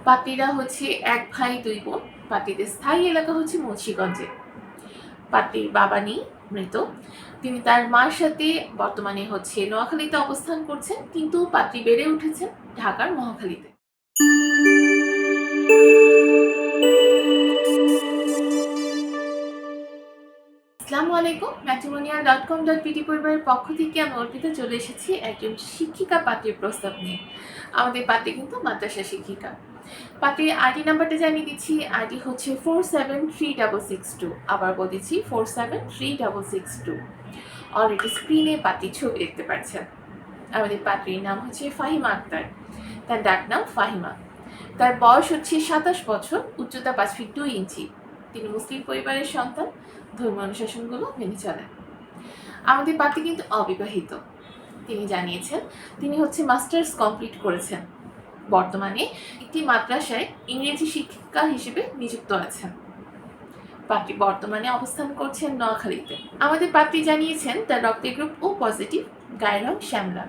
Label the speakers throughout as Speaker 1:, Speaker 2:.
Speaker 1: পাত্রীরা হচ্ছে এক ভাই দুই বোন। পাত্রীদের স্থায়ী এলাকা হচ্ছে মুন্সিগঞ্জে। পাত্রীর বাবা নেই, মৃত। তিনি তার মার সাথে বর্তমানে হচ্ছে নোয়াখালীতে অবস্থান করছেন, কিন্তু পাত্রী বেড়ে উঠেছেন ঢাকার মহাখালীতে। আসসালামু আলাইকুম। matrimonial.com.pt পরিবারের পক্ষ থেকে আমি অর্পিতা চলে এসেছি একজন শিক্ষিকা পাত্রীর প্রস্তাব নিয়ে। আমাদের পাত্রী কিন্তু মাদ্রাসা শিক্ষিকা। পাত্রীর আইডি নাম্বারটা জানিয়ে দিচ্ছি। আইডি হচ্ছে 473662। আবার বলেছি 473662। অলরেডি স্ক্রিনে পাত্রীর ছবি দেখতে পাচ্ছেন। আমাদের পাত্রীর নাম হচ্ছে ফাহিমা আক্তার। তার ডাক নাম ফাহিমা। তার বয়স হচ্ছে 27 বছর, উচ্চতা 5 ফিট 2 ইঞ্চি। তিনি মুসলিম পরিবারের সন্তান, ধর্মীয় অনুশাসনগুলো মেনে চলেন। আমাদের পাত্রী কিন্তু অবিবাহিত। তিনি জানিয়েছেন তিনি হচ্ছে মাস্টার্স কমপ্লিট করেছেন। বর্তমানে একটি মাদ্রাসায় ইংরেজি শিক্ষিকা হিসেবে নিযুক্ত আছেন। পাত্রী বর্তমানে অবস্থান করছেন নোয়াখালীতে। আমাদের পাত্রী জানিয়েছেন তার রক্তের গ্রুপ ও পজিটিভ, গায়ের রং শ্যামলা।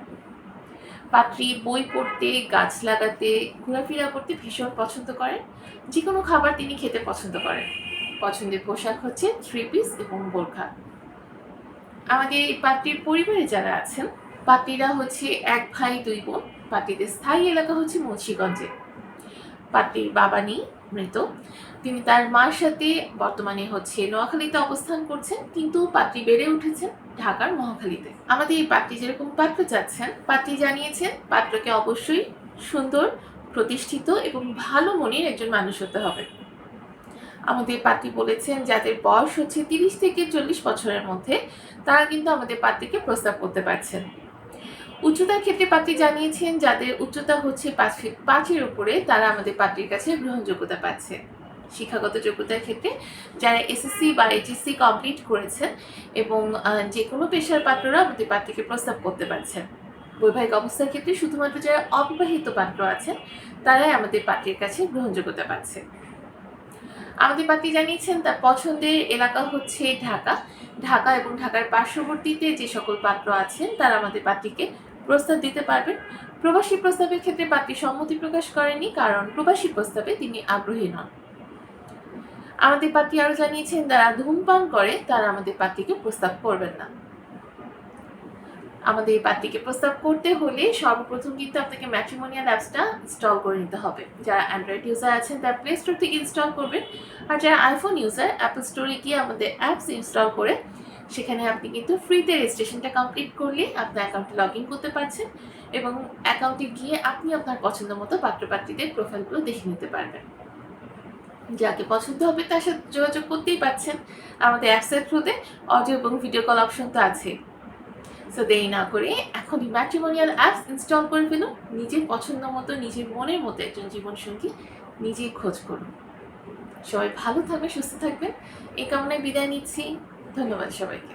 Speaker 1: পাত্রী বই পড়তে, গাছ লাগাতে, ঘোরাফেরা করতে ভীষণ পছন্দ করেন। যে কোনো খাবার তিনি খেতে পছন্দ করেন। পছন্দের পোশাক হচ্ছে 3 পিস এবং বোরখা। আমাদের এই পাত্রীর পরিবারে যারা আছেন, পাত্রীরা হচ্ছে এক ভাই দুই বোন। পাত্রীদের স্থায়ী এলাকা হচ্ছে মুন্সিগঞ্জে। পাত্রীর বাবা নেই, মৃত। তিনি তার মার সাথে বর্তমানে হচ্ছে নোয়াখালীতে অবস্থান করছেন, কিন্তু পাত্রী বেড়ে উঠেছেন ঢাকার মহাখালীতে। আমাদের এই পাত্রী যেরকম পাত্র চাচ্ছেন, পাত্রী জানিয়েছেন পাত্রকে অবশ্যই সুন্দর, প্রতিষ্ঠিত এবং ভালো মনের একজন মানুষ হতে হবে। আমাদের পাত্রী বলেছেন যাদের বয়স হচ্ছে 30 থেকে 40 বছরের মধ্যে, তারা কিন্তু আমাদের পাত্রীকে প্রস্তাব করতে পারছেন। উচ্চতার ক্ষেত্রে পাত্রী জানিয়েছেন যাদের উচ্চতা হচ্ছে 5 ফিট 5-এর উপরে, তারা আমাদের পাত্রীর কাছে গ্রহণযোগ্যতা পাচ্ছে। শিক্ষাগত যোগ্যতার ক্ষেত্রে যারা এসএসসি বা এইচএসসি কমপ্লিট করেছেন এবং যে কোনো পেশার পাত্ররা আমাদের পাত্রীকে প্রস্তাব করতে পারছেন। বৈবাহিক অবস্থার ক্ষেত্রে শুধুমাত্র যারা অবিবাহিত পাত্র আছেন, তারাই আমাদের পাত্রীর কাছে গ্রহণযোগ্যতা পাচ্ছে। আমাদের পাত্রী জানিয়েছেন তার পছন্দের এলাকা হচ্ছে ঢাকা। ঢাকা এবং ঢাকার পার্শ্ববর্তীতে যে সকল পাত্র আছেন, তারা আমাদের পাত্রীকে প্রস্তাব দিতে পারবেন। প্রবাসী প্রস্তাবের ক্ষেত্রে পাত্রী সম্মতি প্রকাশ করেনি, কারণ প্রবাসী প্রস্তাবে তিনি আগ্রহী নন। আমাদের পাত্রী আরও জানিয়েছেন যারা ধূমপান করে, তারা আমাদের পাত্রীকে প্রস্তাব করবেন না। আমাদের পাত্রীকে প্রস্তাব করতে হলে সর্বপ্রথম কিন্তু আপনাকে ম্যাট্রিমোনিয়াল অ্যাপসটা ইনস্টল করে নিতে হবে। যারা অ্যান্ড্রয়েড ইউজার আছেন তারা প্লে স্টোর থেকে ইনস্টল করবেন, আর যারা আইফোন ইউজার অ্যাপল স্টোরে গিয়ে আমাদের অ্যাপস ইনস্টল করে সেখানে আপনি কিন্তু ফ্রিতে রেজিস্ট্রেশনটা কমপ্লিট করলে আপনার অ্যাকাউন্টে লগ ইন করতে পারছেন এবং অ্যাকাউন্টে গিয়ে আপনি আপনার পছন্দ মতো পাত্রপাত্রীদের প্রোফাইলগুলো দেখে নিতে পারবেন। যাকে পছন্দ হবে তার সাথে যোগাযোগ করতেই পারছেন। আমাদের অ্যাপসের থ্রুতে অডিও এবং ভিডিও কল অপশন তো আছে। সো দেরি না করে এখনই ম্যাট্রিমোনিয়াল অ্যাপস ইনস্টল করে ফেলুন। নিজের পছন্দ মতো, নিজের মনের মতো একজন জীবনসঙ্গী নিজেই খোঁজ করুন। সবাই ভালো থাকবেন, সুস্থ থাকবেন, এই কামনায় বিদায় নিচ্ছি। ধন্যবাদ সবাইকে।